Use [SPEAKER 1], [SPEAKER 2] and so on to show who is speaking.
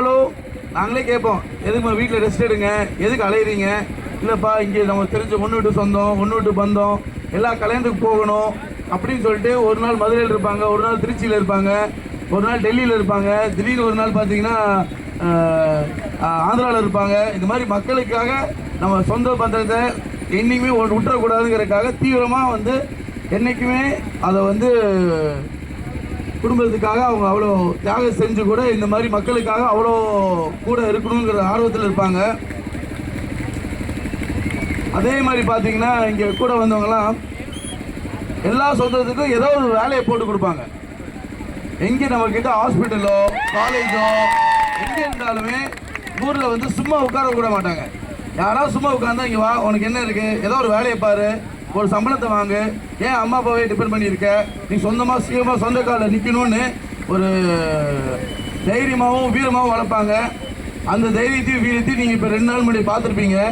[SPEAKER 1] போனாலும் நாங்களே கேட்போம், எதுக்கு வீட்டில் ரெஸ்ட் எடுங்க, எதுக்கு அலையிறீங்க? இல்லைப்பா, இங்கே நம்ம தெரிஞ்ச ஒன்று விட்டு சொந்தம், ஒன்று விட்டு பந்தம், எல்லா கல்யாணத்துக்கு போகணும் அப்படின்னு சொல்லிட்டு ஒரு நாள் மதுரையில் இருப்பாங்க, ஒரு நாள் திருச்சியில் இருப்பாங்க, ஒரு நாள் டெல்லியில் இருப்பாங்க, திடீர்னு ஒரு நாள் பார்த்தீங்கன்னா ஆந்திராவில் இருப்பாங்க. இந்த மாதிரி மக்களுக்காக நம்ம சொந்த பந்தத்தை என்றைக்குமே ஒன்று விட்டுறக்கூடாதுங்கிறதுக்காக தீவிரமாக வந்து என்றைக்குமே அதை வந்து குடும்பத்துக்காக அவங்க அவ்வளோ தியாகம் செஞ்சு கூட இந்த மாதிரி மக்களுக்காக அவ்வளோ கூட இருக்கணுங்கிற ஆர்வத்தில் இருப்பாங்க. அதே மாதிரி பார்த்தீங்கன்னா இங்கே கூட வந்தவங்கலாம் எல்லா சொந்தத்துக்கும் ஏதோ ஒரு வேலையை போட்டு கொடுப்பாங்க. எங்கே நம்மக்கிட்ட ஹாஸ்பிட்டலோ காலேஜோ எங்கே இருந்தாலுமே ஊரில் வந்து சும்மா உட்கார விட மாட்டாங்க. யாராவது சும்மா உட்காந்தா இங்கே வா, உனக்கு என்ன இருக்குது, ஏதோ ஒரு வேலையை பாரு, ஒரு சம்பளத்தை வாங்கு, ஏன் அம்மா அப்பாவே டிபெண்ட் பண்ணியிருக்க, நீ சொந்தமாக சீக்கிரமாக சொந்த காலில் நிற்கணும்னு ஒரு தைரியமாகவும் வீரமாகவும் வளர்ப்பாங்க. அந்த தைரியத்தையும் வீரத்தையும் நீங்கள் இப்போ 2 நாள் முன்னாடி பார்த்துருப்பீங்க.